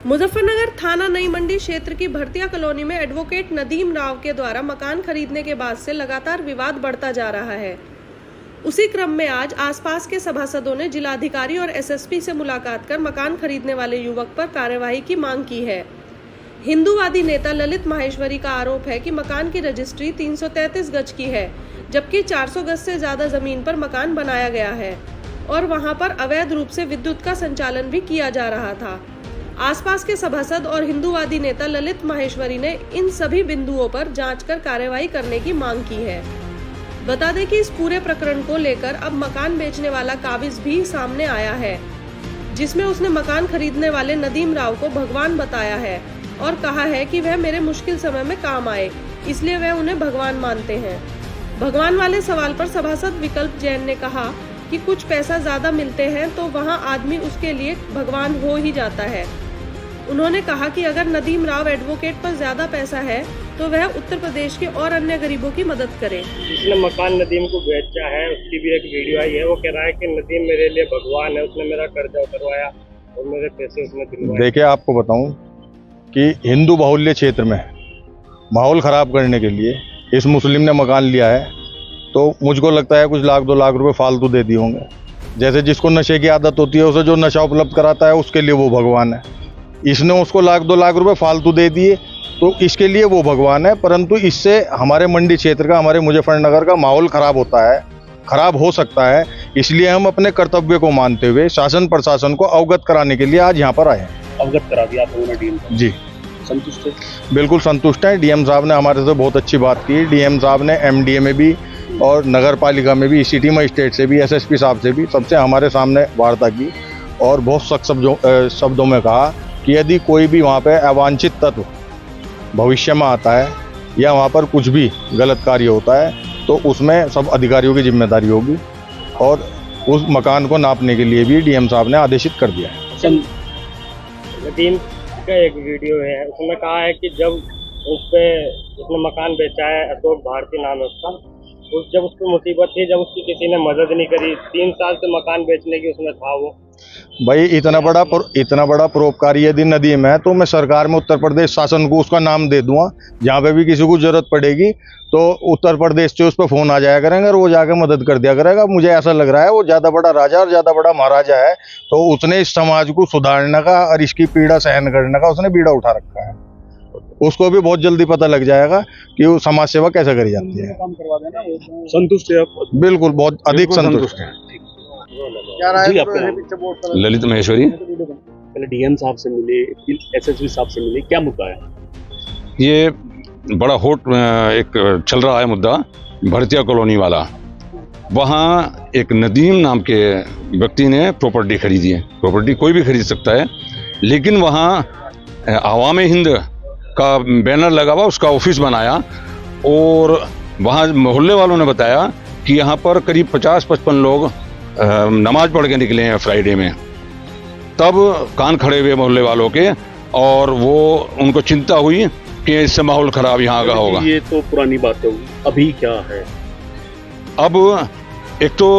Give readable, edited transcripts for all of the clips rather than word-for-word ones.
मुजफ्फरनगर थाना नई मंडी क्षेत्र की भरतिया कॉलोनी में एडवोकेट नदीम राव के द्वारा मकान खरीदने के बाद से लगातार विवाद बढ़ता जा रहा है। उसी क्रम में आज आसपास के सभासदों ने जिलाधिकारी और एसएसपी से मुलाकात कर मकान खरीदने वाले युवक पर कार्यवाही की मांग की है। हिंदूवादी नेता ललित माहेश्वरी का आरोप है कि मकान की रजिस्ट्री 333 गज की है, जबकि 400 गज से ज्यादा जमीन पर मकान बनाया गया है और वहां पर अवैध रूप से विद्युत का संचालन भी किया जा रहा था। आसपास के सभासद और हिंदूवादी नेता ललित माहेश्वरी ने इन सभी बिंदुओं पर जांच कर कार्रवाई करने की मांग की है। बता दें कि इस पूरे प्रकरण को लेकर अब मकान बेचने वाला काबिज भी सामने आया है, जिसमें उसने मकान खरीदने वाले नदीम राव को भगवान बताया है और कहा है कि वह मेरे मुश्किल समय में काम आए, इसलिए वह उन्हें भगवान मानते हैं। भगवान वाले सवाल पर सभासद विकल्प जैन ने कहा कि कुछ पैसा ज्यादा मिलते हैं तो वहां आदमी उसके लिए भगवान हो ही जाता है। उन्होंने कहा कि अगर नदीम राव एडवोकेट पर ज्यादा पैसा है तो वह उत्तर प्रदेश के और अन्य गरीबों की मदद करे। जिसने मकान नदीम को बेचा है उसकी भी एक वीडियो आई है। वो कह रहा है कि नदीम मेरे लिए भगवान है, उसने मेरा कर्जा उतरवाया और मेरे पैसे उसने दिलवाए। देखिए, आपको बताऊं कि हिंदू बाहुल्य क्षेत्र में माहौल खराब करने के लिए इस मुस्लिम ने मकान लिया है, तो मुझको लगता है कुछ लाख 2 लाख रुपए फालतू दे दिए होंगे। जैसे जिसको नशे की आदत होती है, उसे जो नशा उपलब्ध कराता है उसके लिए वो भगवान है। इसने उसको लाख 2 लाख रुपए फालतू दे दिए तो इसके लिए वो भगवान है। परंतु इससे हमारे मंडी क्षेत्र का, हमारे मुजफ्फरनगर का माहौल खराब होता है, खराब हो सकता है। इसलिए हम अपने कर्तव्य को मानते हुए शासन प्रशासन को अवगत कराने के लिए आज यहाँ पर आए हैं। अवगत करा दिया आप लोगों ने डीएम जी, संतुष्ट है? बिल्कुल संतुष्ट हैं। डीएम साहब ने हमारे से बहुत अच्छी बात की। डीएम साहब ने एमडीए में भी और नगर पालिका में भी, सिटी मजिस्ट्रेट से भी, एसएसपी साहब से भी, सबसे हमारे सामने वार्ता की और बहुत सख्त शब्दों में कहा कि यदि कोई भी वहाँ पे अवांछित तत्व भविष्य में आता है या वहाँ पर कुछ भी गलत कार्य होता है तो उसमें सब अधिकारियों की जिम्मेदारी होगी और उस मकान को नापने के लिए भी डीएम साहब ने आदेशित कर दिया है। नदीम का एक वीडियो है, उसमें कहा है कि जब उसने मकान बेचा है, अशोक भारती नाम है उसका, जब उसको मुसीबत थी, जब उसकी किसी ने मदद नहीं करी, 3 साल से मकान बेचने की उसमें था वो। भाई इतना बड़ा परोपकारी यदि नदीम है तो मैं सरकार में उत्तर प्रदेश शासन को उसका नाम दे दूंगा। जहाँ पे भी किसी को जरूरत पड़ेगी तो उत्तर प्रदेश से उस पर फोन आ जाया करेंगे और वो जाके मदद कर दिया करेगा। मुझे ऐसा लग रहा है वो ज्यादा बड़ा राजा और ज्यादा बड़ा महाराजा है, तो उसने इस समाज को सुधारने का और इसकी पीड़ा सहन करने का उसने बीड़ा उठा रखा है। उसको भी बहुत जल्दी पता लग जाएगा कि वो समाज सेवा कैसे करी जाती है। काम करवा देना। संतुष्ट है? बिल्कुल, बहुत अधिक संतुष्ट है। जी, आपका ललित माहेश्वरी। पहले डीएम साहब से मिले, एसएसपी साहब से मिले, क्या मुद्दा है? ये बड़ा हॉट एक चल रहा है मुद्दा, भरतिया कॉलोनी वाला। वहाँ एक नदीम नाम के व्यक्ति ने प्रॉपर्टी खरीदी है। प्रॉपर्टी कोई भी खरीद सकता है, लेकिन वहाँ आवाम हिंद का बैनर लगा हुआ, उसका ऑफिस बनाया और वहाँ मोहल्ले वालों ने बताया कि यहाँ पर करीब 50-55 लोग नमाज पढ़ के निकले हैं फ्राइडे में। तब कान खड़े हुए मोहल्ले वालों के और वो उनको चिंता हुई कि इससे माहौल खराब यहाँ का होगा। ये तो पुरानी बात होगी, अभी क्या है? अब एक तो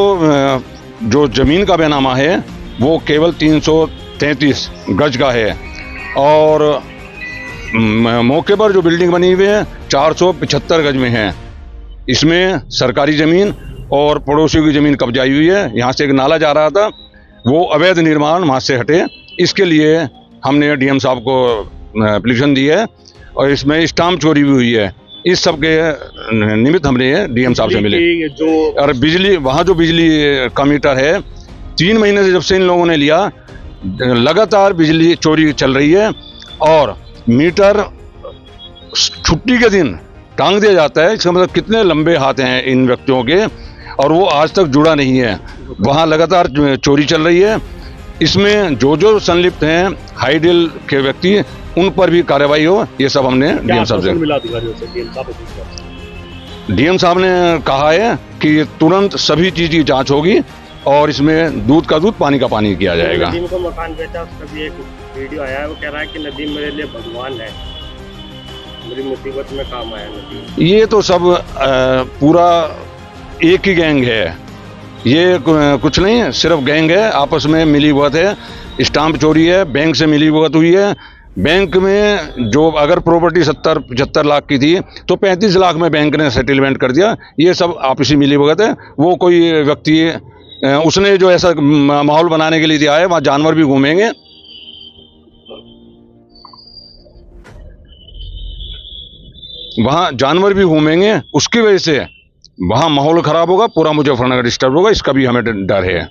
जो जमीन का बैनामा है वो केवल 333 गज का है और मौके पर जो बिल्डिंग बनी हुई है 475 गज में है। इसमें सरकारी जमीन और पड़ोसियों की जमीन कब्जाई हुई है। यहाँ से एक नाला जा रहा था, वो अवैध निर्माण वहाँ से हटे। इसके लिए हमने डीएम साहब को एप्लीकेशन दी है और इसमें स्टाम्प चोरी भी हुई है। इस सब के निमित्त हमने डीएम साहब से मिले। और बिजली, वहाँ जो बिजली का मीटर है, 3 महीने से जब से इन लोगों ने लिया, लगातार बिजली चोरी चल रही है और मीटर छुट्टी के दिन टांग दिया जाता है। इसका मतलब कितने लंबे हाथ हैं इन व्यक्तियों के, और वो आज तक जुड़ा नहीं है। वहाँ लगातार चोरी चल रही है। इसमें जो संलिप्त हैं हाईडेल के व्यक्ति, उन पर भी कार्रवाई हो, ये सब हमने डीएम साहब से मिला। डीएम साहब ने कहा है कि तुरंत सभी चीज की जांच होगी और इसमें दूध का दूध, पानी का पानी किया जाएगा। नदीम को मकान बेचा, उसका भी एक वीडियो आया है। वो कह रहा है कि नदीम मेरे लिए भगवान है, मेरी मुसीबत में काम आया नदीम। ये तो सब पूरा एक ही गैंग है। ये कुछ नहीं है, सिर्फ गैंग है, आपस में मिली भगत है। स्टाम्प चोरी है, बैंक से मिलीभगत हुई है। बैंक में जो अगर प्रॉपर्टी 70-75 लाख की थी तो 35 लाख में बैंक ने सेटलमेंट कर दिया। ये सब आपसी मिलीभगत है। वो कोई व्यक्ति उसने जो ऐसा माहौल बनाने के लिए दिया है, वहाँ जानवर भी घूमेंगे। वहाँ जानवर भी घूमेंगे, उसकी वजह से वहाँ माहौल खराब होगा, पूरा मुजफ्फरनगर डिस्टर्ब होगा। इसका भी हमें डर है।